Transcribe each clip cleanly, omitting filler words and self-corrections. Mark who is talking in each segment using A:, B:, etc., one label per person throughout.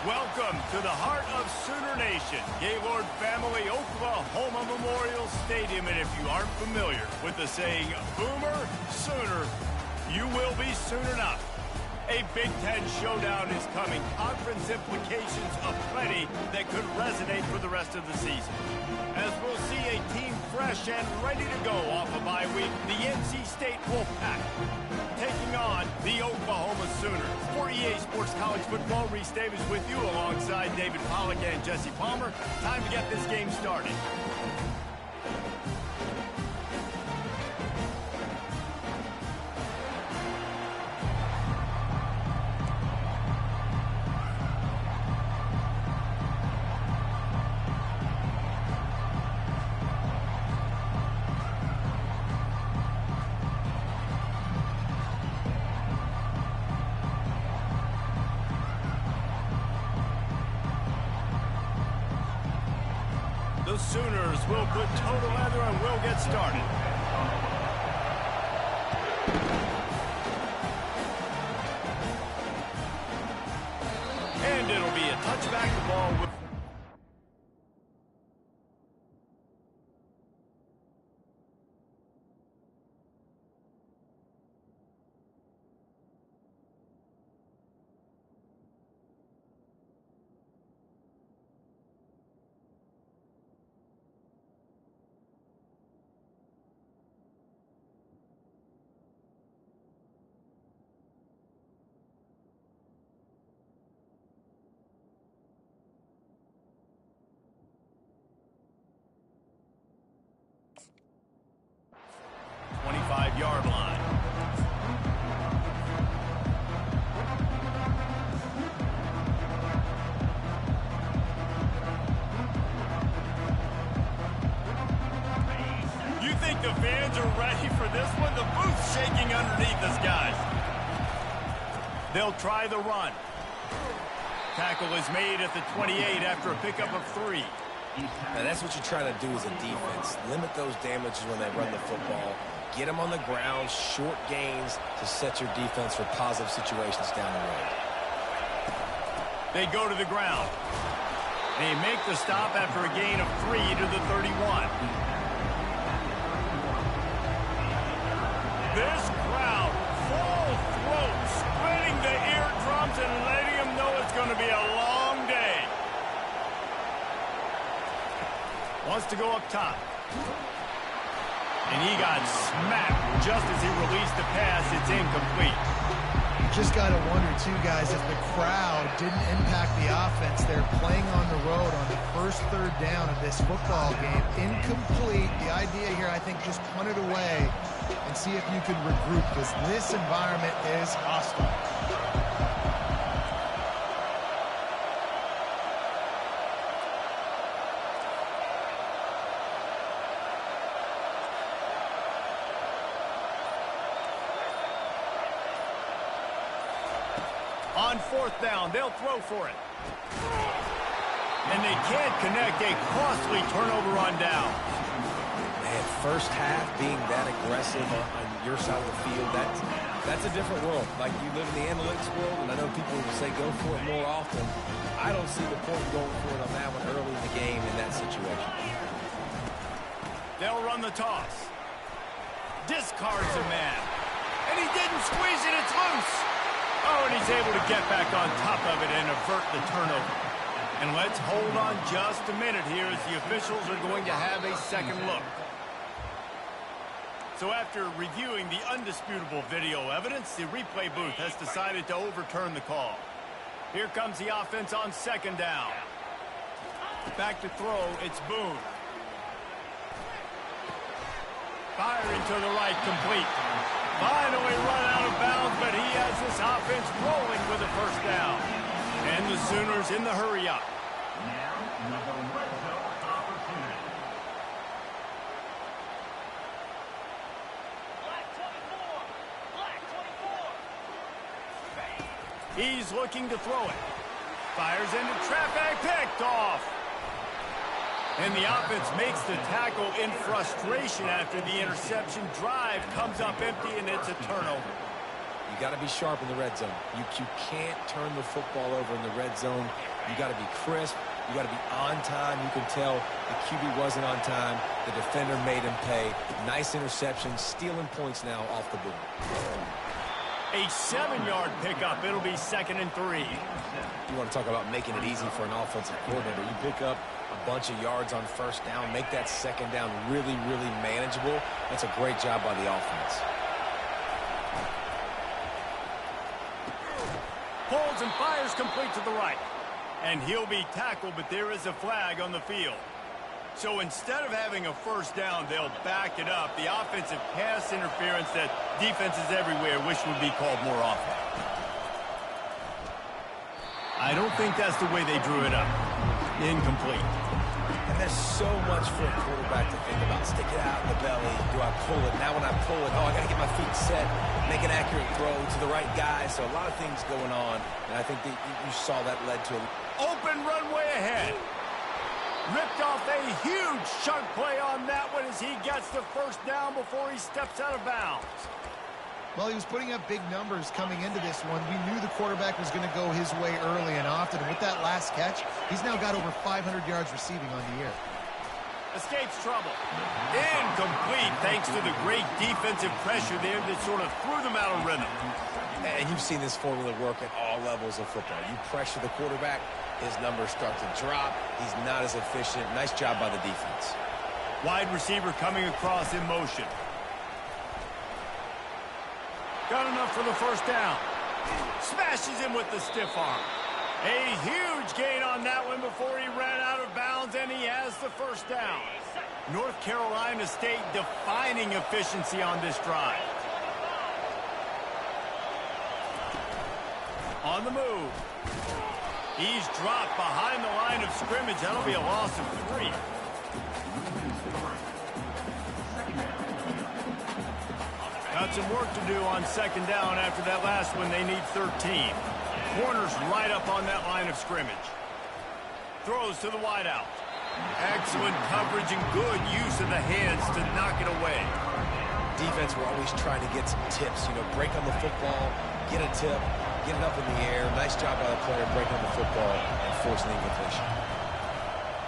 A: Welcome to the heart of Sooner Nation, Gaylord Family Oklahoma Memorial Stadium. And if you aren't familiar with the saying, Boomer Sooner, you will be soon enough. A Big Ten showdown is coming. Conference implications aplenty that could resonate for the rest of the season. As we'll see a team fresh and ready to go off a bye week, the NC State Wolfpack taking on the Oklahoma Sooners. For EA Sports College Football, Reese Davis with you alongside David Pollack and Jesse Palmer. Time to get this game started. The Sooners will put toe together and will get started. And it'll be a touchback. The ball will... Yard line. You think the fans are ready for this one? The booth's shaking underneath us, guys. They'll try the run. Tackle is made at the 28 after a pickup of 3.
B: Now that's what you try to do as a defense. Limit those damages when they run the football. Get them on the ground, short gains to set your defense for positive situations down the road.
A: They go to the ground. They make the stop after a gain of 3 to the 31. This crowd, full throat, splitting the eardrums and letting them know it's going to be a long day. Wants to go up top. And he got smacked just as he released the pass. It's incomplete.
C: You just got to wonder, too, guys, if the crowd didn't impact the offense. They're playing on the road on the first third down of this football game. Incomplete. The idea here, I think, just punt it away and see if you can regroup, because this environment is hostile.
A: On fourth down, they'll throw for it. And they can't connect. A costly turnover on down.
B: Man, first half being that aggressive on your side of the field, that's a different world. Like, you live in the analytics world, and I know people will say go for it more often. I don't see the point going for it on that one early in the game in that situation.
A: They'll run the toss. Discards a man. And he didn't squeeze it. It's loose. Oh, and he's able to get back on top of it and avert the turnover. And let's hold on just a minute here as the officials are going to have a second look. So after reviewing the undisputable video evidence, the replay booth has decided to overturn the call. Here comes the offense on second down. Back to throw, it's Boone. Firing to the right, complete. Finally run out of bounds, but he has this offense rolling with a first down. And the Sooners in the hurry-up. He's looking to throw it. Fires into traffic, picked off. And the offense makes the tackle in frustration after the interception. Drive comes up empty, and it's a turnover.
B: You got to be sharp in the red zone. You can't turn the football over in the red zone. You got to be crisp. You got to be on time. You can tell the QB wasn't on time. The defender made him pay. Nice interception, stealing points now off the board.
A: A 7-yard pickup. It'll be 2nd and 3.
B: You want to talk about making it easy for an offensive coordinator. You pick up a bunch of yards on first down, make that second down really, really manageable. That's a great job by the offense.
A: Pulls and fires complete to the right. And he'll be tackled, but there is a flag on the field. So instead of having a first down, they'll back it up. The offensive pass interference that defenses everywhere wish would be called more often. I don't think that's the way they drew it up. Incomplete.
B: And there's so much for a quarterback to think about. Stick it out in the belly. Do I pull it? Now when I pull it, I got to get my feet set, make an accurate throw to the right guy. So a lot of things going on, and I think that you saw that led to a
A: open runway ahead. Ripped off a huge chunk play on that one as he gets the first down before he steps out of bounds.
C: Well, he was putting up big numbers coming into this one. We knew the quarterback was going to go his way early and often. And with that last catch, he's now got over 500 yards receiving on the year.
A: Escapes trouble. Incomplete thanks to the great defensive pressure there that sort of threw them out of rhythm.
B: And you've seen this formula work at all levels of football. You pressure the quarterback, his numbers start to drop. He's not as efficient. Nice job by the defense.
A: Wide receiver coming across in motion. Got enough for the first down. Smashes him with the stiff arm. A huge gain on that one before he ran out of bounds, and he has the first down. North Carolina State defining efficiency on this drive. On the move. He's dropped behind the line of scrimmage. That'll be a loss of 3. Got some work to do on second down after that last one. They need 13. Corners right up on that line of scrimmage. Throws to the wideout. Excellent coverage and good use of the hands to knock it away.
B: Defense, we're always trying to get some tips. Break on the football, get a tip, get it up in the air. Nice job by the player breaking on the football and forcing the incompletion.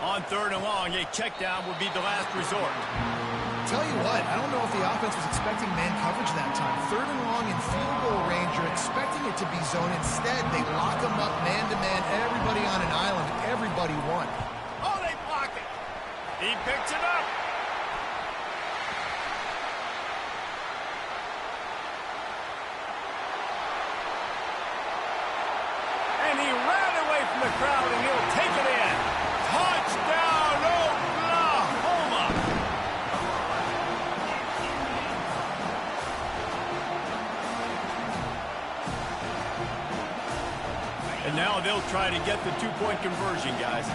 A: On 3rd and long, a check down would be the last resort.
C: Tell you what, I don't know if the offense was expecting man coverage that time. 3rd and long in field goal range, you're expecting it to be zone. Instead, they lock them up man-to-man, everybody on an island, everybody won.
A: Oh, they block it. He picks it up. And he ran away from the crowd, and he'll take it in. Touchdown, Oklahoma! And now they'll try to get the 2-point conversion, guys.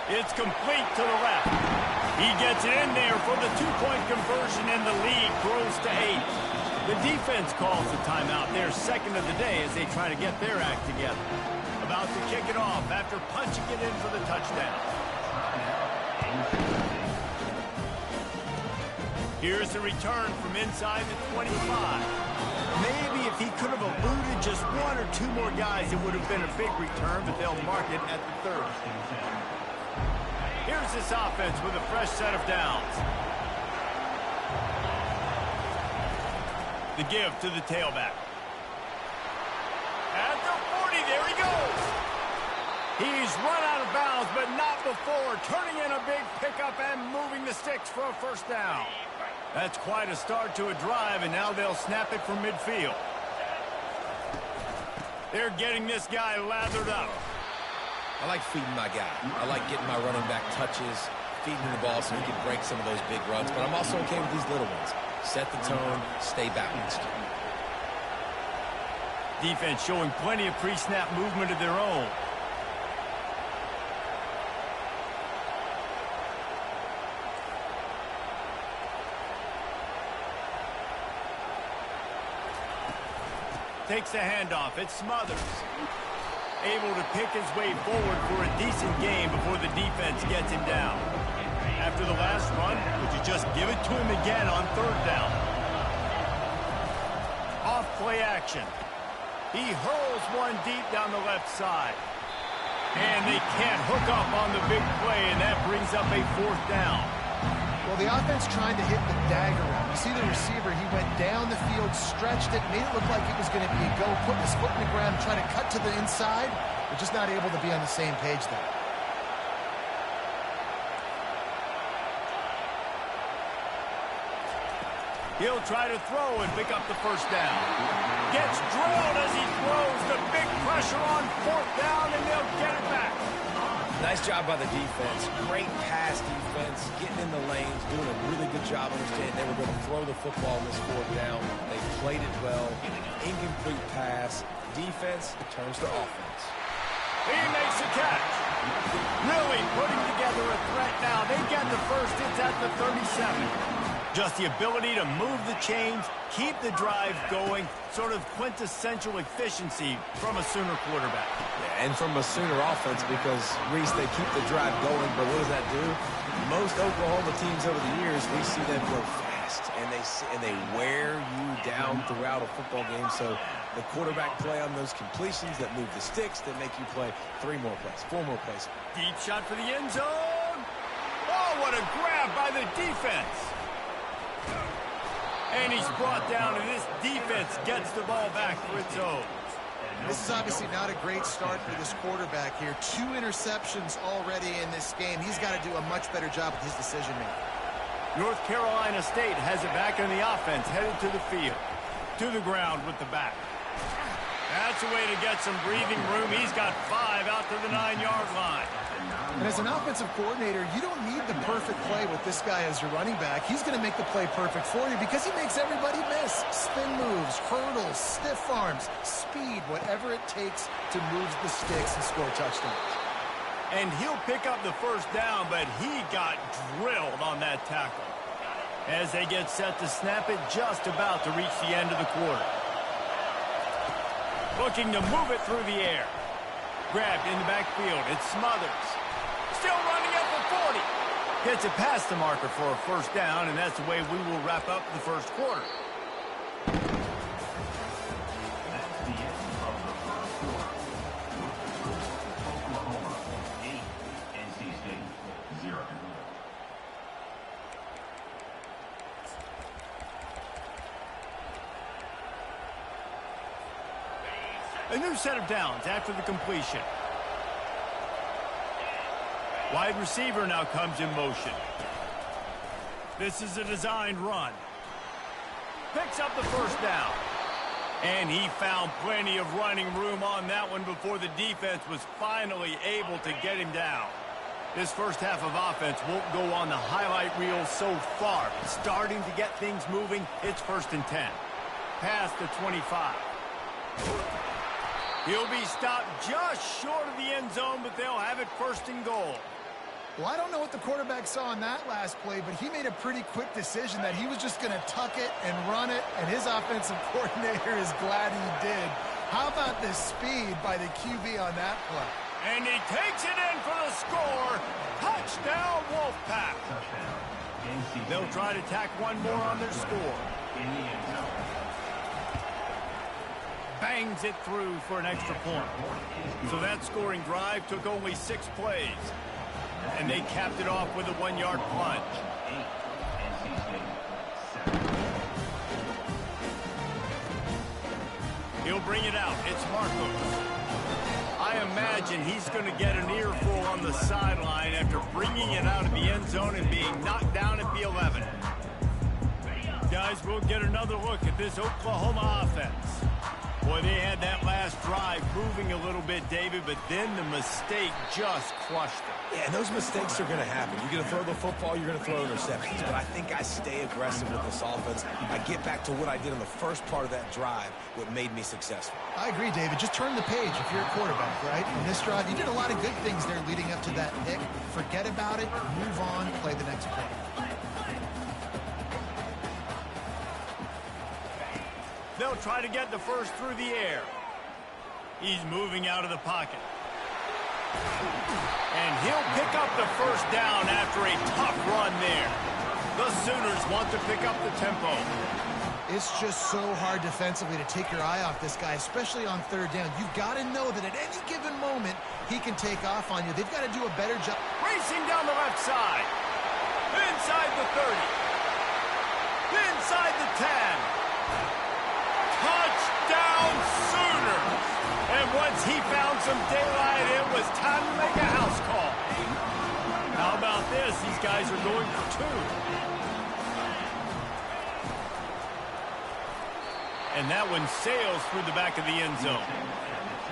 A: It's complete to the left. He gets it in there for the 2-point conversion, and the lead grows to 8. The defense calls the timeout, their second of the day, as they try to get their act together. About to kick it off after punching it in for the touchdown. Here's the return from inside the 25. Maybe if he could have eluded just 1 or 2 more guys, it would have been a big return, but they'll mark it at the 30. Here's this offense with a fresh set of downs. The give to the tailback. At the 40, there he goes. He's run out of bounds, but not before turning in a big pickup and moving the sticks for a first down. That's quite a start to a drive, and now they'll snap it from midfield. They're getting this guy lathered up.
B: I like feeding my guy. I like getting my running back touches, feeding him the ball so he can break some of those big runs. But I'm also okay with these little ones. Set the tone, stay balanced.
A: Defense showing plenty of pre-snap movement of their own. Takes the handoff. It's Smothers. Able to pick his way forward for a decent game before the defense gets him down. After after the last run, would you just give it to him again on third down? Off play action. He hurls one deep down the left side. And they can't hook up on the big play, and that brings up a fourth down.
C: Well, the offense trying to hit the dagger route. You see the receiver, he went down the field, stretched it, made it look like it was going to be a go, put his foot in the ground, trying to cut to the inside, but just not able to be on the same page there.
A: He'll try to throw and pick up the first down. Gets drilled as he throws. The big pressure on fourth down, and they'll get it back.
B: Nice job by the defense. Great pass defense, getting in the lanes, doing a really good job understanding they were going to throw the football in this fourth down. They played it well. Incomplete pass. Defense turns to offense.
A: He makes a catch. Really putting together a threat now. They get the first. It's at the 37. Just the ability to move the chains, keep the drive going, sort of quintessential efficiency from a Sooner quarterback.
B: Yeah, and from a Sooner offense because, Reese, they keep the drive going, but what does that do? Most Oklahoma teams over the years, we see them go fast, and they wear you down throughout a football game. So the quarterback play on those completions that move the sticks, that make you play 3 more plays, 4 more plays.
A: Deep shot for the end zone. Oh, what a grab by the defense. And he's brought down, and this defense gets the ball back for its own.
C: This is obviously not a great start for this quarterback here. 2 interceptions already in this game. He's got to do a much better job with his decision-making.
A: North Carolina State has it back on the offense, headed to the field. To the ground with the back. That's a way to get some breathing room. He's got 5 out to the 9-yard line.
C: And as an offensive coordinator, you don't need the perfect play with this guy as your running back. He's going to make the play perfect for you because he makes everybody miss. Spin moves, hurdles, stiff arms, speed, whatever it takes to move the sticks and score touchdowns.
A: And he'll pick up the first down, but he got drilled on that tackle. As they get set to snap it, just about to reach the end of the quarter. Looking to move it through the air. Grabbed in the backfield. It's Smothers. Still running at the 40. Gets it past the marker for a first down, and that's the way we will wrap up the first quarter.
D: That's the end of the first quarter. Oklahoma 8, NC State 0.
A: A new set of downs after the completion. Wide receiver now comes in motion. This is a designed run. Picks up the first down. And he found plenty of running room on that one before the defense was finally able to get him down. This first half of offense won't go on the highlight reel so far. Starting to get things moving, it's 1st and 10. Past the 25. He'll be stopped just short of the end zone, but they'll have it 1st and goal.
C: Well, I don't know what the quarterback saw in that last play, but he made a pretty quick decision that he was just going to tuck it and run it, and his offensive coordinator is glad he did. How about the speed by the QB on that play?
A: And he takes it in for the score. Touchdown, Wolfpack. They'll try to tack one more on their score. Bangs it through for an extra point. So that scoring drive took only 6 plays. And they capped it off with a 1-yard plunge. He'll bring it out. It's Marcos. I imagine he's going to get an earful on the sideline after bringing it out of the end zone and being knocked down at the 11. Guys, we'll get another look at this Oklahoma offense. Boy, they had that last drive moving a little bit, David, but then the mistake just crushed them.
B: Yeah, and those mistakes are going to happen. You're going to throw the football, you're going to throw interceptions. But I think I stay aggressive with this offense. I get back to what I did in the first part of that drive, what made me successful.
C: I agree, David. Just turn the page if you're a quarterback, right? On this drive, you did a lot of good things there leading up to that pick. Forget about it, move on, play the next play.
A: They'll try to get the first through the air. He's moving out of the pocket. And he'll pick up the first down after a tough run there. The Sooners want to pick up the tempo.
C: It's just so hard defensively to take your eye off this guy, especially on third down. You've got to know that at any given moment, he can take off on you. They've got to do a better job.
A: Racing down the left side. Inside the 30. Inside the 10. Touchdown Sooners. And once he found some daylight, it was time to make a house call. How about this? These guys are going for 2. And that one sails through the back of the end zone.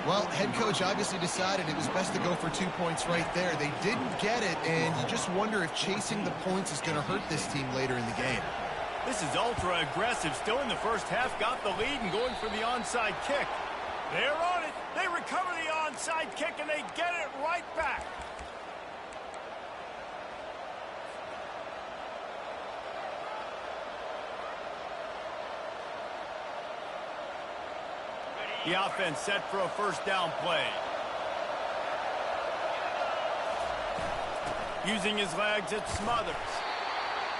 C: Well, head coach obviously decided it was best to go for 2 points right there. They didn't get it, and you just wonder if chasing the points is going to hurt this team later in the game.
A: This is ultra aggressive. Still in the first half, got the lead and going for the onside kick. They're on it. They recover the onside kick, and they get it right back. The offense set for a first down play. Using his legs, it's Smothers.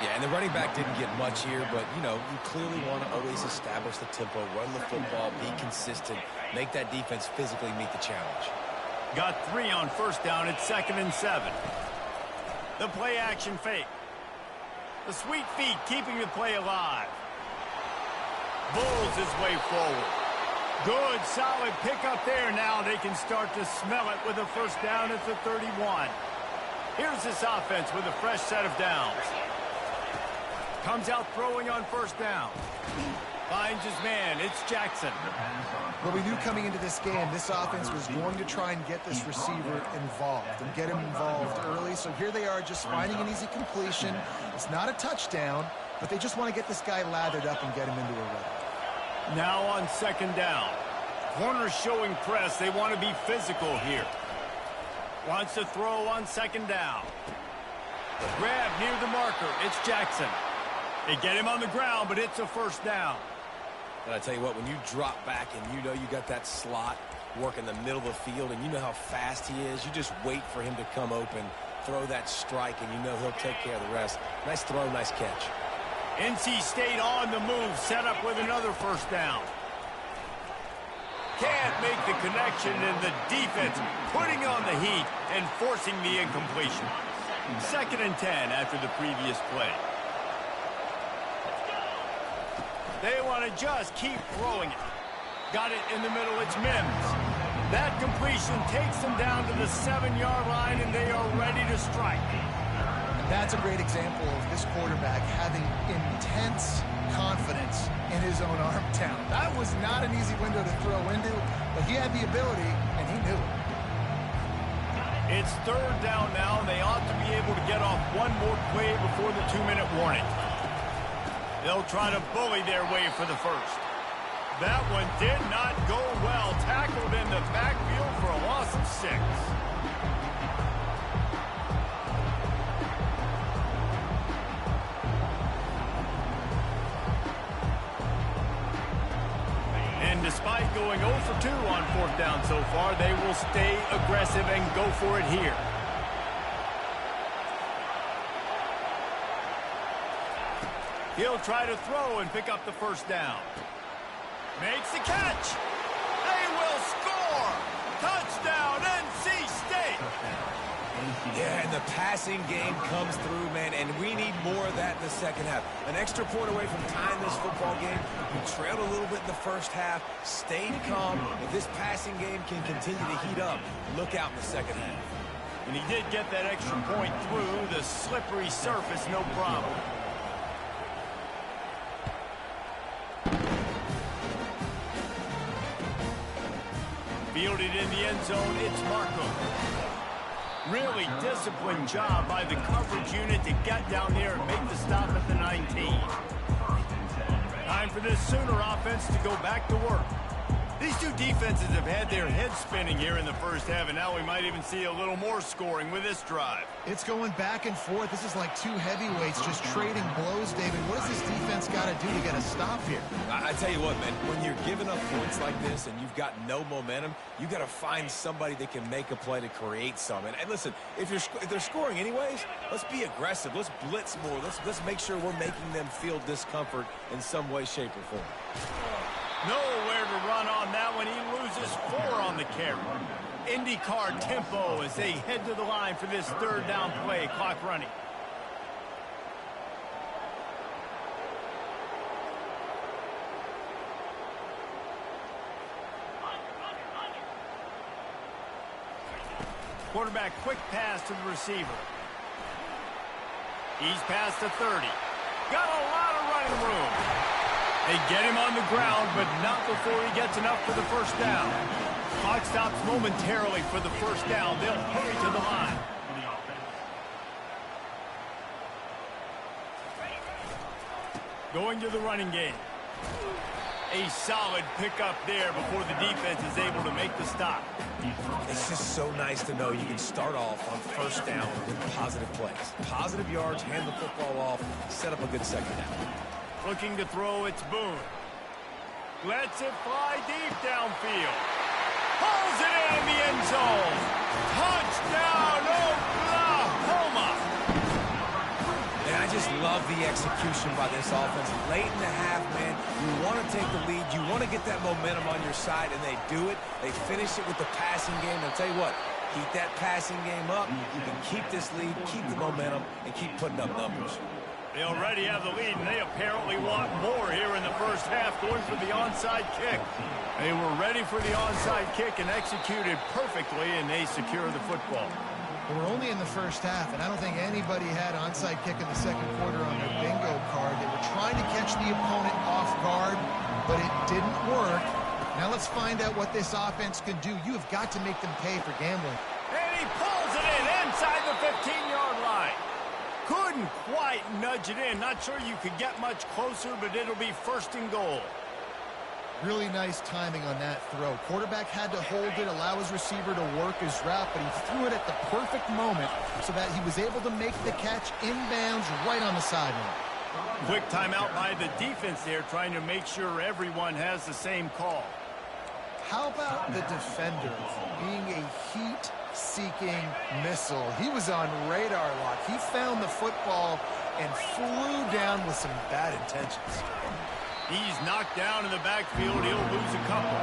B: Yeah, and the running back didn't get much here, but, you know, you clearly want to always establish the tempo, run the football, be consistent, make that defense physically meet the challenge.
A: Got 3 on first down. It's 2nd and 7. The play action fake. The sweet feet keeping the play alive. Bulls his way forward. Good, solid pickup there. Now they can start to smell it with a first down at the 31. Here's this offense with a fresh set of downs. Comes out throwing on first down. Finds his man. It's Jackson.
C: Well, we knew coming into this game, this offense was going to try and get this receiver involved and get him involved early. So here they are just finding an easy completion. It's not a touchdown, but they just want to get this guy lathered up and get him into a rhythm.
A: Now on 2nd down. Corners showing press. They want to be physical here. Wants to throw on 2nd down. Grab near the marker. It's Jackson. They get him on the ground, but it's a first down.
B: And I tell you what, when you drop back and you know you got that slot work in the middle of the field and you know how fast he is, you just wait for him to come open, throw that strike, and you know he'll take care of the rest. Nice throw, nice catch.
A: NC State on the move, set up with another first down. Can't make the connection, and the defense putting on the heat and forcing the incompletion. 2nd and 10 after the previous play. They want to just keep throwing it. Got it in the middle, it's Mims. That completion takes them down to the 7-yard line, and they are ready to strike.
C: That's a great example of this quarterback having intense confidence in his own arm talent. That was not an easy window to throw into, but he had the ability, and he knew it.
A: It's 3rd down now, and they ought to be able to get off one more play before the 2-minute warning. They'll try to bully their way for the first. That one did not go well. Tackled in the backfield for a loss of 6. And despite going 0 for 2 on 4th down so far, they will stay aggressive and go for it here. He'll try to throw and pick up the first down. Makes the catch. They will score. Touchdown, NC State.
B: Yeah, and the passing game comes through, man, and we need more of that in the second half. An extra point away from tying this football game. We trailed a little bit in the first half, stayed calm. If this passing game can continue to heat up, look out in the second half.
A: And he did get that extra point through the slippery surface, no problem. Fielded in the end zone, it's Marco. Really disciplined job by the coverage unit to get down there and make the stop at the 19. Time for this Sooner offense to go back to work. These two defenses have had their heads spinning here in the first half, and now we might even see a little more scoring with this drive.
C: It's going back and forth. This is like two heavyweights just trading blows, David. What does this defense got to do to get a stop here?
B: I tell you what, man, when you're giving up points like this and you've got no momentum, you got to find somebody that can make a play to create some. And listen, if they're scoring anyways, let's be aggressive. Let's blitz more. Let's make sure we're making them feel discomfort in some way, shape, or form.
A: Nowhere to run on that one. He loses 4 on the carry. IndyCar tempo as they head to the line for this third down play. Clock running. Quarterback quick pass to the receiver. He's past the 30. Got a lot of running room. They get him on the ground, but not before he gets enough for the first down. Clock stops momentarily for the first down. They'll hurry to the line. Going to the running game. A solid pickup there before the defense is able to make the stop.
B: It's just so nice to know you can start off on first down with positive plays. Positive yards, hand the football off, set up a good second down.
A: Looking to throw, it's Boone. Lets it fly deep downfield. Pulls it in the end zone. Touchdown, Oklahoma!
B: And I just love the execution by this offense. Late in the half, man, you want to take the lead. You want to get that momentum on your side, and they do it. They finish it with the passing game. And I'll tell you what, keep that passing game up. You can keep this lead, keep the momentum, and keep putting up numbers.
A: They already have the lead, and they apparently want more here in the first half, going for the onside kick. They were ready for the onside kick and executed perfectly, and they secure the football.
C: We're only in the first half, and I don't think anybody had onside kick in the second quarter on their bingo card. They were trying to catch the opponent off guard, but it didn't work. Now let's find out what this offense can do. You have got to make them pay for gambling.
A: And he pulls it in inside the 15-yard line. Couldn't quite nudge it in. Not sure you could get much closer, but it'll be first and goal.
C: Really nice timing on that throw. Quarterback had to hold it, allow his receiver to work his route, but he threw it at the perfect moment so that he was able to make the catch inbounds right on the sideline.
A: Quick timeout by the defense there, trying to make sure everyone has the same call.
C: How about the defender being a heat-seeking missile? He was on radar lock. He found the football and flew down with some bad intentions.
A: He's knocked down in the backfield. He'll lose a couple.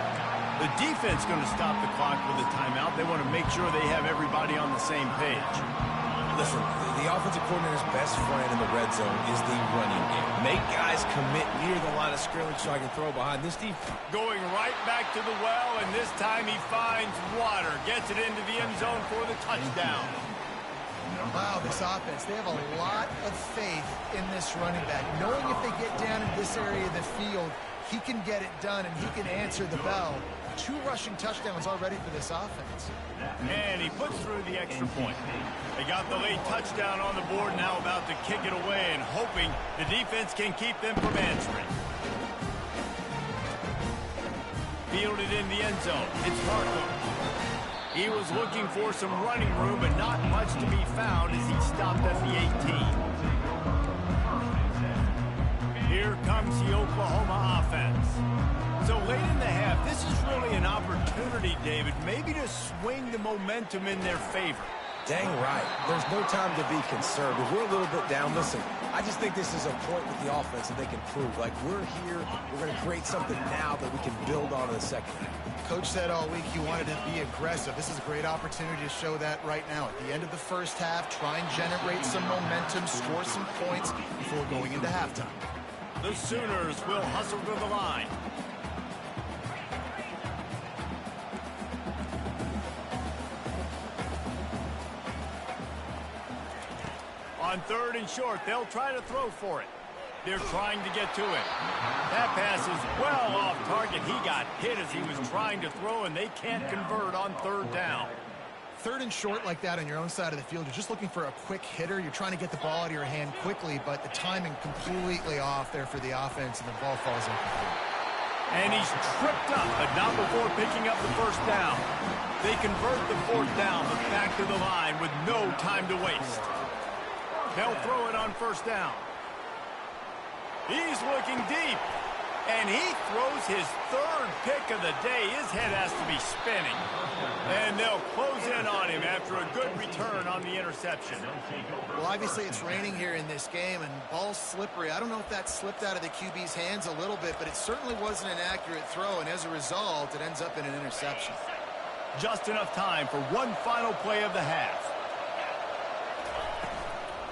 A: The defense going to stop the clock with a timeout. They want to make sure they have everybody on the same page.
B: Listen, the offensive coordinator's best friend in the red zone is the running game. Make guys commit near the line of scrimmage so I can throw behind this defense.
A: Going right back to the well, and this time he finds water. Gets it into the end zone for the touchdown.
C: Wow, this offense, they have a lot of faith in this running back. Knowing if they get down in this area of the field, he can get it done and he can answer the bell. 2 rushing touchdowns already for this offense.
A: And he puts through the extra point. They got the late touchdown on the board, now about to kick it away and hoping the defense can keep them from answering. Fielded in the end zone. It's Markham. He was looking for some running room, but not much to be found as he stopped at the 18. Here comes the Oklahoma offense. So late in the half, this is really an opportunity, David, maybe to swing the momentum in their favor.
B: Dang right. There's no time to be conservative. We're a little bit down. Listen, I just think this is a point with the offense that they can prove. Like, we're here, we're going to create something now that we can build on in the second half.
C: Coach said all week he wanted to be aggressive. This is a great opportunity to show that right now. At the end of the first half, try and generate some momentum, score some points before going into halftime.
A: The Sooners will hustle to the line. On 3rd and short, they'll try to throw for it. They're trying to get to it. That pass is well off target. He got hit as he was trying to throw, and they can't convert on 3rd down.
C: 3rd and short like that on your own side of the field, you're just looking for a quick hitter. You're trying to get the ball out of your hand quickly, but the timing completely off there for the offense, and the ball falls incomplete.
A: And he's tripped up, but not before picking up the first down. They convert the fourth down, but back to the line with no time to waste. They'll throw it on first down. He's looking deep. And he throws his third pick of the day. His head has to be spinning. And they'll close in on him after a good return on the interception.
C: Well, obviously it's raining here in this game, and ball's slippery. I don't know if that slipped out of the QB's hands a little bit, but it certainly wasn't an accurate throw, and as a result, it ends up in an interception.
A: Just enough time for one final play of the half.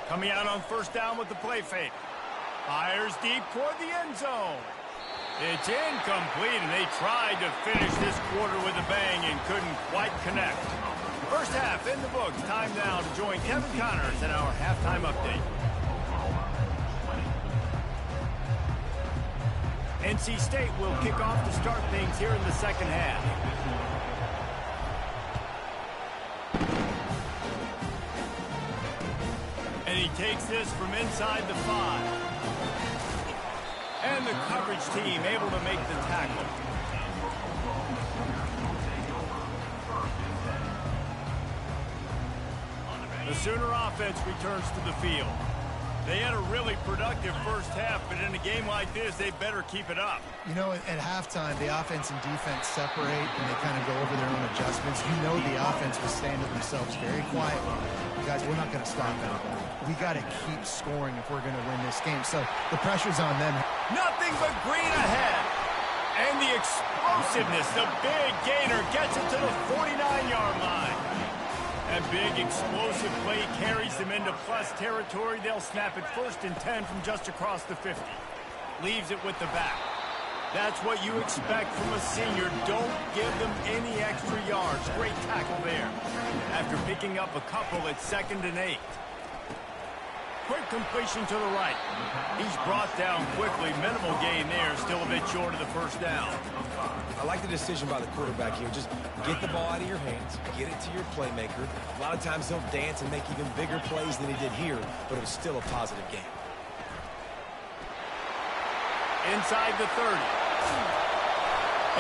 A: Coming out on first down with the play fake. Fires deep toward the end zone. It's incomplete, and they tried to finish this quarter with a bang and couldn't quite connect. First half in the books. Time now to join Kevin Connors in our halftime update. NC State will kick off to start things here in the second half. And he takes this from inside the 5. And the coverage team able to make the tackle. The Sooner offense returns to the field. They had a really productive first half, but in a game like this, they better keep it up.
C: You know, at halftime, the offense and defense separate, and they kind of go over their own adjustments. You know the offense was saying to themselves very quietly, guys, we're not going to stop anybody. We got to keep scoring if we're going to win this game. So the pressure's on them.
A: Nothing but green ahead. And the explosiveness, the big gainer gets it to the 49-yard line. That big explosive play carries them into plus territory. They'll snap it 1st and 10 from just across the 50. Leaves it with the back. That's what you expect from a senior. Don't give them any extra yards. Great tackle there. After picking up a couple, it's 2nd and 8. Quick completion to the right. He's brought down quickly. Minimal gain there. Still a bit short of the first down.
B: I like the decision by the quarterback here. Just get the ball out of your hands, get it to your playmaker. A lot of times he'll dance and make even bigger plays than he did here, but it was still a positive game.
A: Inside the 30.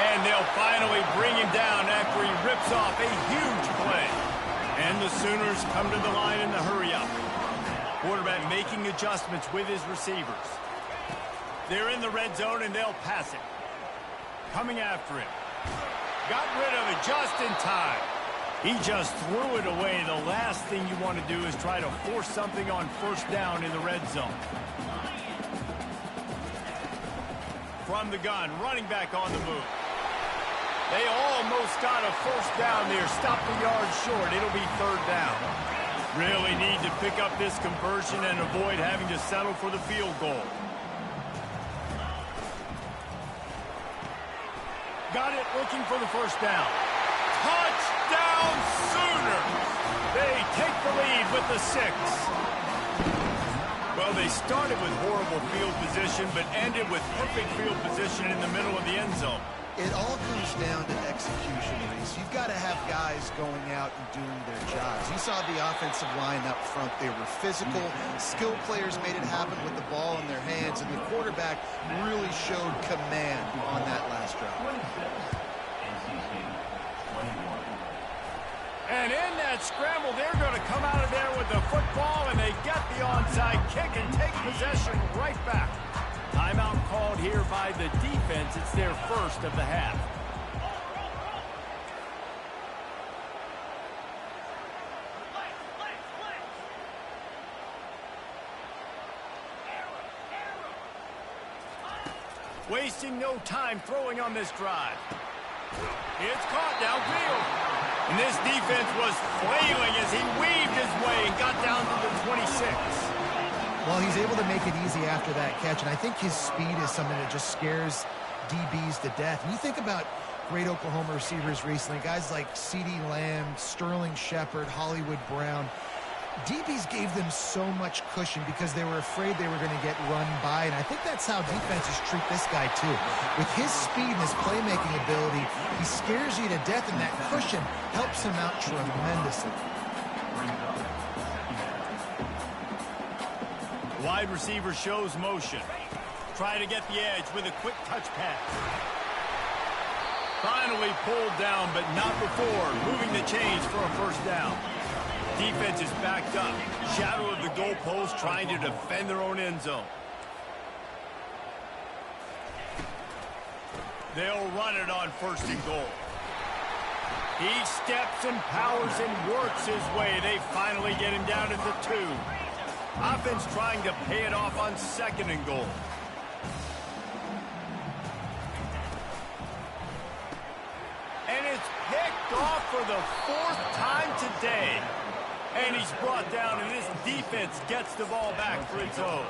A: And they'll finally bring him down after he rips off a huge play. And the Sooners come to the line in the hurry-up. Quarterback making adjustments with his receivers. They're in the red zone, and they'll pass it. Coming after him. Got rid of it just in time. He just threw it away. The last thing you want to do is try to force something on first down in the red zone. From the gun, running back on the move. They almost got a first down there. Stop the yard short. It'll be 3rd down. Really need to pick up this conversion and avoid having to settle for the field goal. Got it, looking for the first down. Touchdown Sooners! They take the lead with the 6. Well, they started with horrible field position, but ended with perfect field position in the middle of the end zone.
C: It all comes down to execution, Reese. You've got to have guys going out and doing their jobs. You saw the offensive line up front. They were physical. Skilled players made it happen with the ball in their hands, and the quarterback really showed command on that last drive.
A: And in that scramble, they're going to come out of there with the football, and they get the onside kick and take possession right back. Timeout called here by the defense. It's their first of the half. Wasting no time throwing on this drive. It's caught downfield. And this defense was flailing as he weaved his way and got down to the 26.
C: Well, he's able to make it easy after that catch, and I think his speed is something that just scares DBs to death. And you think about great Oklahoma receivers recently, guys like CeeDee Lamb, Sterling Shepard, Hollywood Brown. DBs gave them so much cushion because they were afraid they were going to get run by, and I think that's how defenses treat this guy too. With his speed and his playmaking ability, he scares you to death, and that cushion helps him out tremendously.
A: Wide receiver shows motion. Try to get the edge with a quick touch pass. Finally pulled down, but not before moving the chains for a first down. Defense is backed up. Shadow of the goalpost trying to defend their own end zone. They'll run it on 1st and goal. He steps and powers and works his way. They finally get him down at the 2. Offense trying to pay it off on 2nd and goal. And it's picked off for the 4th time today. And he's brought down, and this defense gets the ball back for its own.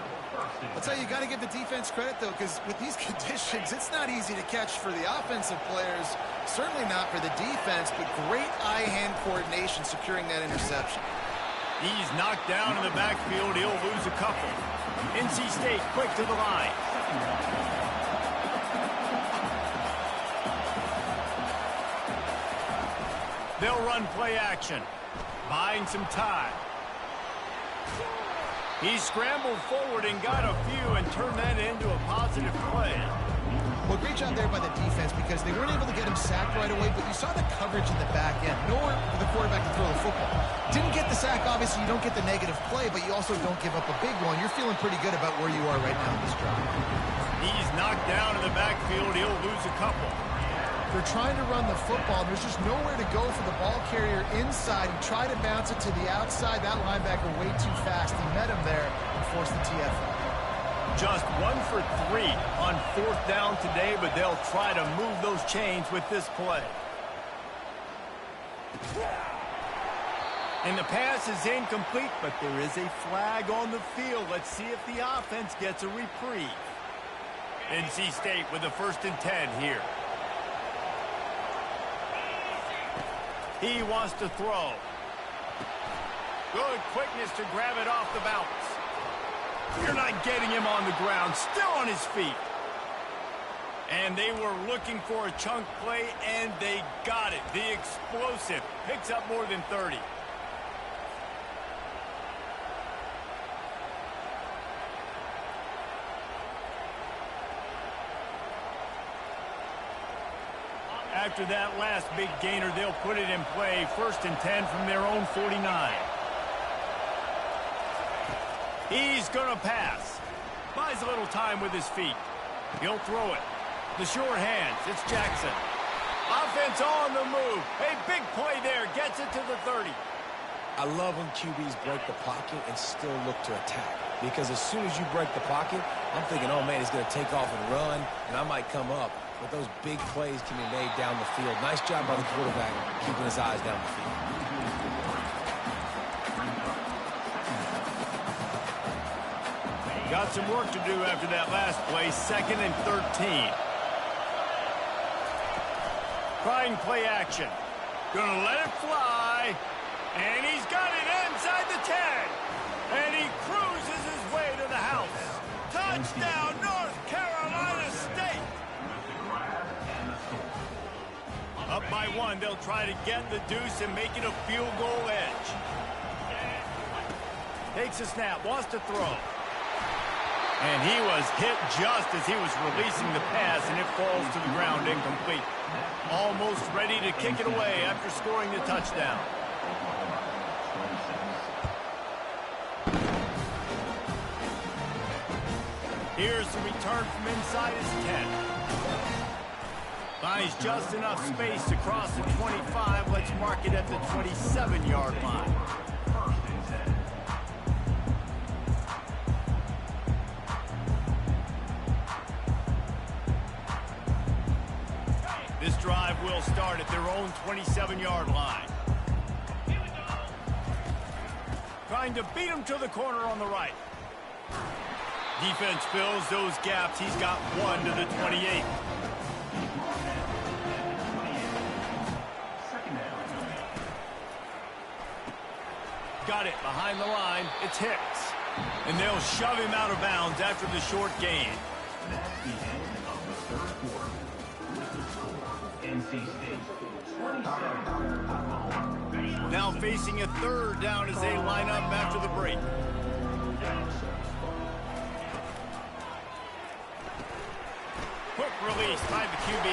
C: I'll tell you, you got to give the defense credit, though, because with these conditions, it's not easy to catch for the offensive players, certainly not for the defense, but great eye-hand coordination securing that interception.
A: He's knocked down in the backfield. He'll lose a couple. NC State quick to the line. They'll run play action, buying some time. He scrambled forward and got a few and turned that into a positive play.
C: Well, great job there by the defense because they weren't able to get him sacked right away, but you saw the coverage in the back end. Nowhere for the quarterback to throw the football. Didn't get the sack, obviously. You don't get the negative play, but you also don't give up a big one. You're feeling pretty good about where you are right now in this drive.
A: He's knocked down in the backfield. He'll lose a couple.
C: They're trying to run the football. There's just nowhere to go for the ball carrier inside. He tried to bounce it to the outside. That linebacker way too fast. He met him there and forced the TFL.
A: Just 1 for 3 on 4th down today, but they'll try to move those chains with this play. And the pass is incomplete, but there is a flag on the field. Let's see if the offense gets a reprieve. NC State with the 1st and 10 here. He wants to throw. Good quickness to grab it off the bounce. You're not getting him on the ground. Still on his feet. And they were looking for a chunk play, and they got it. The explosive picks up more than 30. After that last big gainer, they'll put it in play. 1st and 10 from their own 49. He's going to pass. Buys a little time with his feet. He'll throw it. The short hands. It's Jackson. Offense on the move. A big play there. Gets it to the 30.
B: I love when QBs break the pocket and still look to attack. Because as soon as you break the pocket, I'm thinking, oh, man, he's going to take off and run, and I might come up. But those big plays can be made down the field. Nice job by the quarterback keeping his eyes down the field.
A: Got some work to do after that last play. 2nd and 13. Trying play action. Gonna let it fly. And he's got it inside the 10. And he cruises his way to the house. Touchdown, North Carolina State. Up by 1, they'll try to get the deuce and make it a field goal edge. Takes a snap, wants to throw. And he was hit just as he was releasing the pass, and it falls to the ground incomplete. Almost ready to kick it away after scoring the touchdown. Here's the return from inside his 10. Finds just enough space to cross the 25. Let's mark it at the 27-yard line. This drive will start at their own 27-yard line. Trying to beat him to the corner on the right. Defense fills those gaps. He's got 1 to the 28. Got it behind the line. It's Hicks. And they'll shove him out of bounds after the short gain.
D: That's the end of the 3rd quarter. NC State 27.
A: Now facing a 3rd down as they line up after the break. Quick release by the QB.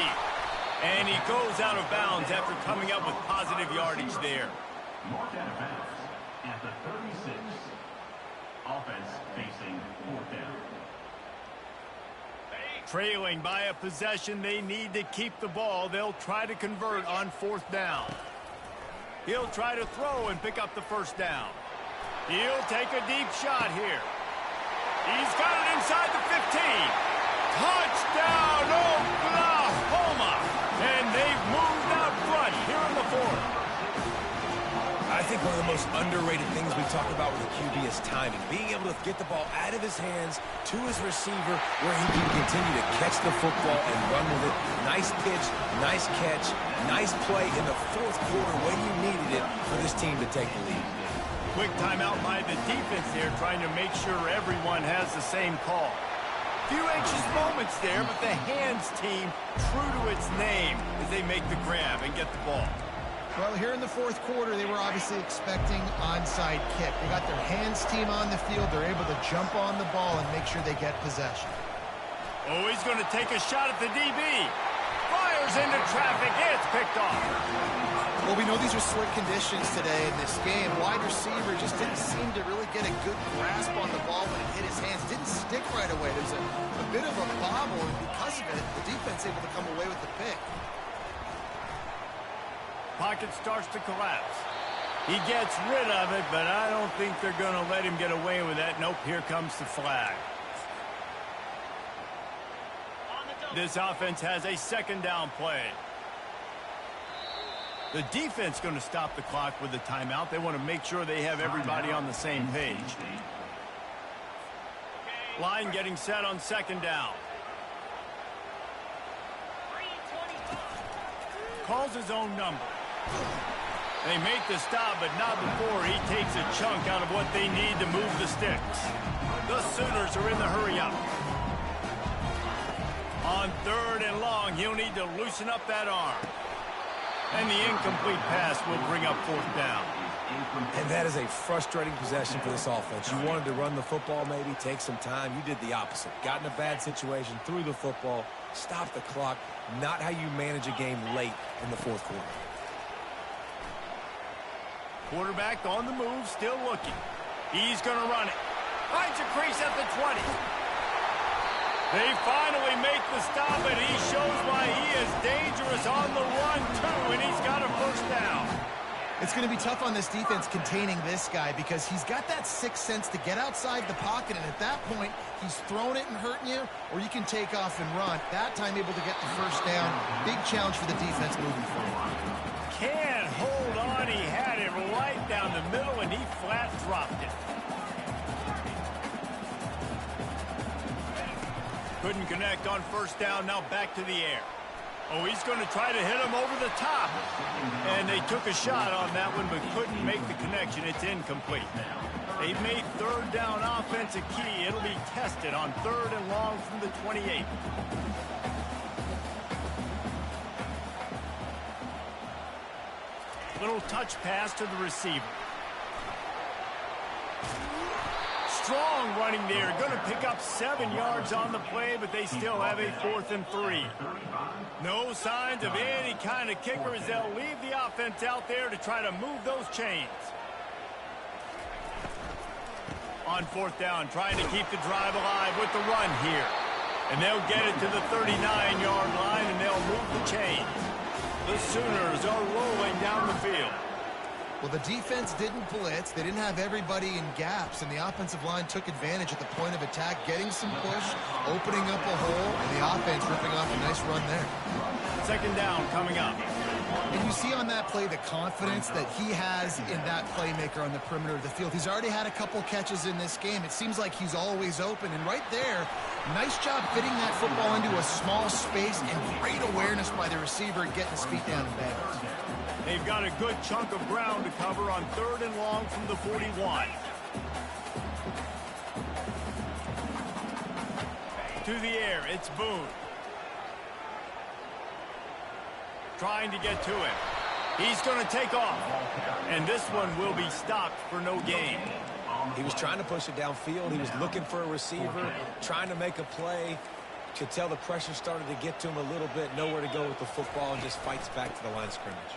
A: And he goes out of bounds after coming up with positive yardage there.
D: Marked out of bounds at the 36. Offense facing 4th down.
A: Trailing by a possession, they need to keep the ball. They'll try to convert on 4th down. He'll try to throw and pick up the first down. He'll take a deep shot here. He's got it inside the 15. Touchdown, Oklahoma! And they've moved out front here in the 4th.
B: I think one of the most underrated things we talk about with the QB is timing. Being able to get the ball out of his hands to his receiver where he can continue to catch the football and run with it. Nice pitch, nice catch, nice play in the 4th quarter when you needed it for this team to take the lead.
A: Quick timeout by the defense there, trying to make sure everyone has the same call. Few anxious moments there, but the hands team true to its name as they make the grab and get the ball.
C: Well, here in the 4th quarter, they were obviously expecting onside kick. They got their hands team on the field. They're able to jump on the ball and make sure they get possession.
A: Oh, he's going to take a shot at the DB. Fires into traffic. It's picked off.
C: Well, we know these are slick conditions today in this game. Wide receiver just didn't seem to really get a good grasp on the ball when it hit his hands. Didn't stick right away. There's a bit of a bobble, and because of it, the defense able to come away with the pick.
A: Pocket starts to collapse. He gets rid of it, but I don't think they're going to let him get away with that. Nope, here comes the flag. This offense has a 2nd down play. The defense going to stop the clock with a timeout. They want to make sure they have everybody on the same page. Line getting set on 2nd down. Calls his own number. They make the stop, but not before he takes a chunk out of what they need to move the sticks. The Sooners are in the hurry up. On 3rd and long, he'll need to loosen up that arm. And the incomplete pass will bring up 4th down.
B: And that is a frustrating possession for this offense. You wanted to run the football, maybe take some time. You did the opposite. Got in a bad situation, threw the football, stopped the clock. Not how you manage a game late in the 4th quarter.
A: Quarterback on the move, still looking. He's going to run it. Finds a crease at the 20. They finally make the stop, and he shows why he is dangerous on the run, too, and he's got a 1st down.
C: It's going to be tough on this defense containing this guy because he's got that 6th sense to get outside the pocket, and at that point, he's throwing it and hurting you, or you can take off and run. That time able to get the 1st down. Big challenge for the defense moving forward.
A: Can't hold on. He had it right down the middle, and he flat dropped it. Couldn't connect on 1st down. Now back to the air. Oh, he's going to try to hit him over the top. And they took a shot on that one, but couldn't make the connection. It's incomplete. They've made 3rd down offense a key. It'll be tested on 3rd and long from the 28. Little touch pass to the receiver. Strong running there. Going to pick up 7 yards on the play, but they still have a 4th and 3. No signs of any kind of kicker as they'll leave the offense out there to try to move those chains. On 4th down, trying to keep the drive alive with the run here. And they'll get it to the 39-yard line, and they'll move the chains. The Sooners are rolling down the field.
C: Well, the defense didn't blitz. They didn't have everybody in gaps, and the offensive line took advantage at the point of attack, getting some push, opening up a hole, and the offense ripping off a nice run there.
A: 2nd down coming up.
C: And you see on that play the confidence that he has in that playmaker on the perimeter of the field. He's already had a couple catches in this game. It seems like he's always open, and right there, nice job fitting that football into a small space, and great awareness by the receiver and getting his feet down in bounds.
A: They've got a good chunk of ground to cover on 3rd and long from the 41. To the air, it's Boone. Trying to get to him. He's going to take off. And this one will be stopped for no gain.
B: He was trying to push it downfield. He was looking for a receiver, trying to make a play. Could tell the pressure started to get to him a little bit, nowhere to go with the football, and just fights back to the line of scrimmage.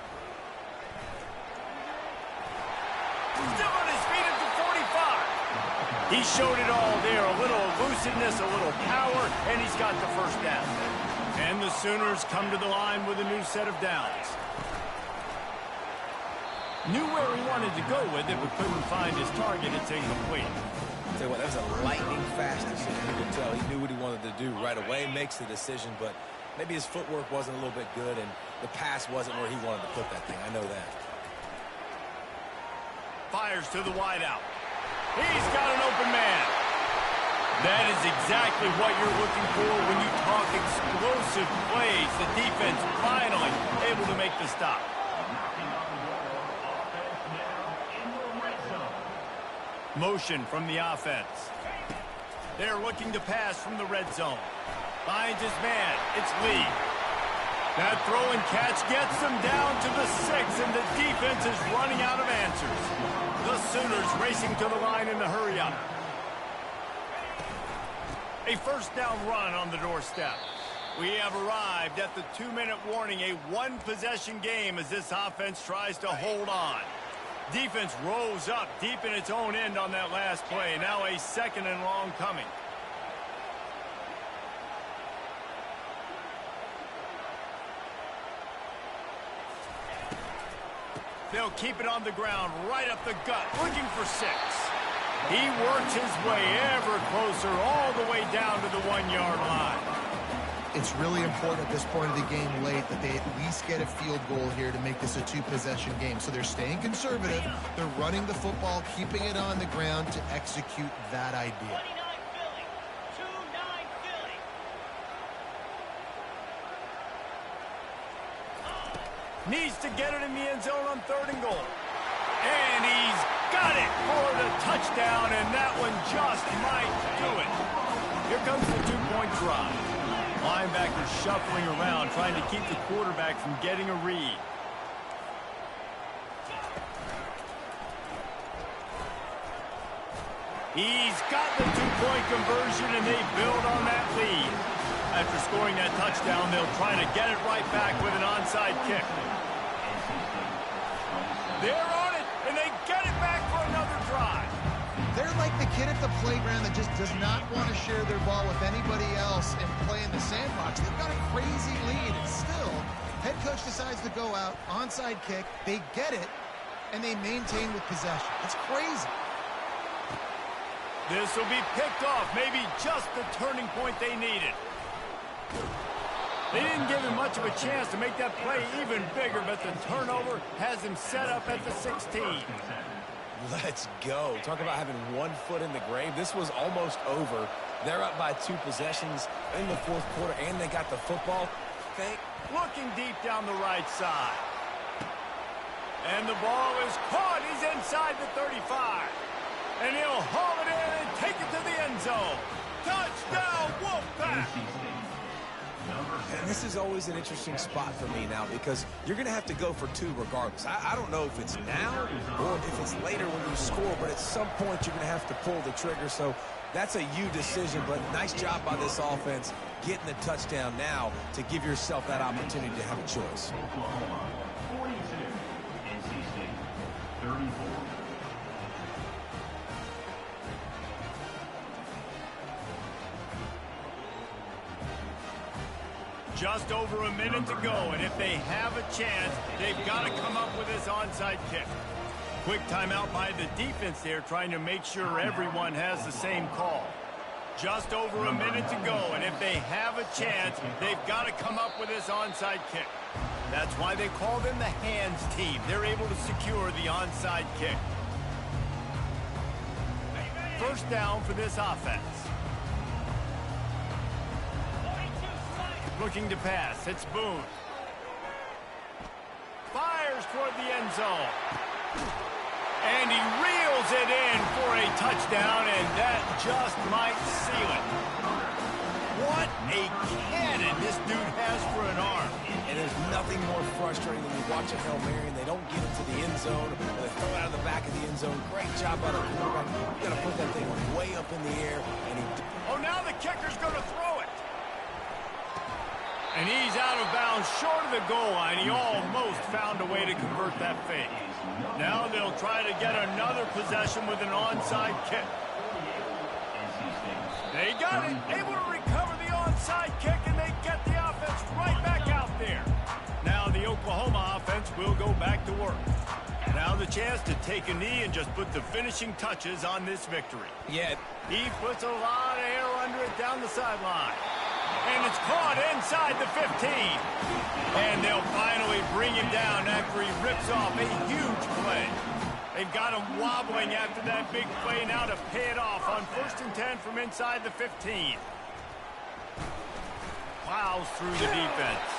A: Still on his feet at the 45. He showed it all there, a little elusiveness, a little power, and he's got the first down. And the Sooners come to the line with a new set of downs. Knew where he wanted to go with it, but couldn't find his target. It's incomplete.
B: Tell you what, that was a lightning-fast decision. You could tell he knew what he wanted to do right away, makes the decision, but maybe his footwork wasn't a little bit good, and the pass wasn't where he wanted to put that thing. I know that.
A: Fires to the wideout. He's got an open man. That is exactly what you're looking for when you talk explosive plays. The defense finally able to make the stop. Motion from the offense. They're looking to pass from the red zone. Finds his man. It's Lee. That throw and catch gets them down to the 6, and the defense is running out of answers. The Sooners racing to the line in the hurry-up. A first down run on the doorstep. We have arrived at the 2-minute warning, a one-possession game as this offense tries to hold on. Defense rose up deep in its own end on that last play. Now a second and long coming. They'll keep it on the ground, right up the gut, looking for 6. He works his way ever closer, all the way down to the 1-yard line.
C: It's really important at this point of the game late that they at least get a field goal here to make this a 2-possession game. So they're staying conservative. They're running the football, keeping it on the ground to execute that idea.
A: Needs to get it in the end zone on 3rd and goal. And he's got it for the touchdown, and that one just might do it. Here comes the 2-point drive. Linebacker shuffling around, trying to keep the quarterback from getting a read. He's got the 2-point conversion, and they build on that lead. After scoring that touchdown, they'll try to get it right back with an onside kick. They're on it, and they get it back for another drive.
C: They're like the kid at the playground that just does not want to share their ball with anybody else and play in the sandbox. They've got a crazy lead, and still, head coach decides to go out, onside kick, they get it, and they maintain with possession. It's crazy.
A: This will be picked off, maybe just the turning point they needed. They didn't give him much of a chance to make that play even bigger, but the turnover has him set up at the 16.
B: Let's go. Talk about having one foot in the grave. This was almost over. They're up by 2 possessions in the 4th quarter, and they got the football.
A: Looking deep down the right side. And the ball is caught. He's inside the 35. And he'll haul it in and take it to the end zone. Touchdown, Wolfpack!
B: And this is always an interesting spot for me now because you're going to have to go for 2 regardless. I don't know if it's now or if it's later when you score, but at some point you're going to have to pull the trigger. So that's a you decision, but nice job by this offense getting the touchdown now to give yourself that opportunity to have a choice.
D: Oklahoma, 42. NC State, 34.
A: Just over a minute to go, and if they have a chance, they've got to come up with this onside kick. Quick timeout by the defense there, trying to make sure everyone has the same call. Just over a minute to go, and if they have a chance, they've got to come up with this onside kick. That's why they call them the hands team. They're able to secure the onside kick. First down for this offense. Looking to pass. It's Boone. Fires toward the end zone. And he reels it in for a touchdown, and that just might seal it. What a cannon this dude has for an arm.
B: And there's nothing more frustrating than you watch a Hail Mary and they don't get into the end zone, or they throw it out of the back of the end zone. Great job by the quarterback. You got to put that thing way up in the air. And
A: oh, now the kicker's going to throw it. And he's out of bounds short of the goal line. He almost found a way to convert that fake. Now they'll try to get another possession with an onside kick. They got it, able to recover the onside kick, and they get the offense right back out there. Now the Oklahoma offense will go back to work. Now the chance to take a knee and just put the finishing touches on this victory.
B: Yeah.
A: He puts a lot of air under it down the sideline. And it's caught inside the 15. And they'll finally bring him down after he rips off a huge play. They've got him wobbling after that big play now to pay it off on 1st and 10 from inside the 15. Plows through the defense.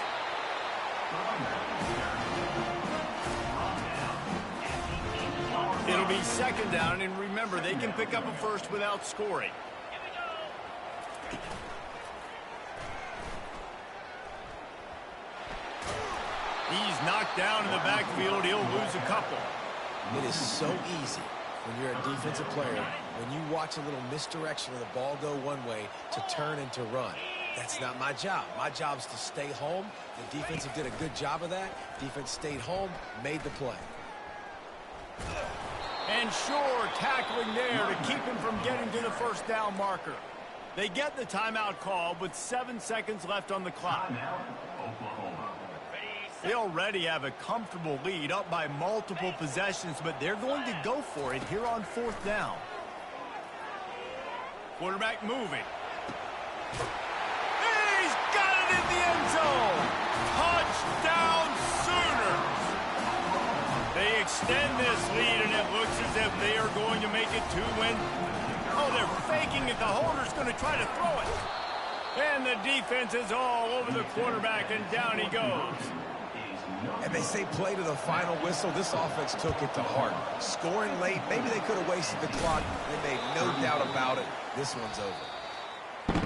A: It'll be 2nd down, and remember, they can pick up a first without scoring. He's knocked down in the backfield. He'll lose a couple.
B: It is so easy when you're a defensive player, when you watch a little misdirection of the ball go one way to turn and to run. That's not my job. My job is to stay home. The defense did a good job of that. Defense stayed home, made the play.
A: And Shore tackling there to keep him from getting to the 1st down marker. They get the timeout call with 7 seconds left on the clock. They already have a comfortable lead, up by multiple possessions, but they're going to go for it here on 4th down. Quarterback moving. He's got it in the end zone. Touchdown Sooners. They extend this lead, and it looks as if they are going to make it 2-win. Oh, they're faking it. The holder's going to try to throw it. And the defense is all over the quarterback, and down he goes.
B: And they say play to the final whistle. This offense took it to heart. Scoring late, maybe they could have wasted the clock. They made no doubt about it. This one's over.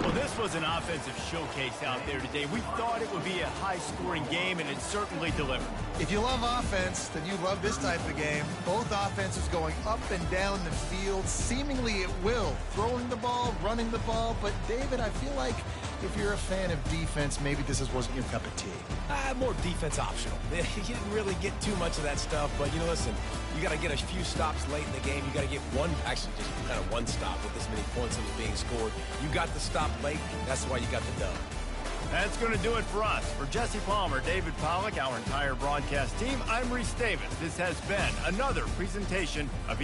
A: Well, this was an offensive showcase out there today. We thought it would be a high-scoring game, and it certainly delivered.
C: If you love offense, then you love this type of game. Both offenses going up and down the field, seemingly at will. Throwing the ball, running the ball. But, David, I feel like if you're a fan of defense, maybe this wasn't your cup of tea.
B: More defense optional. You didn't really get too much of that stuff, but, you know, listen, you got to get a few stops late in the game. You got to get one, actually just kind of one stop with this many points that was being scored. You got the stop late. That's why you got the dub.
A: That's going to do it for us. For Jesse Palmer, David Pollack, our entire broadcast team, I'm Reese Davis. This has been another presentation of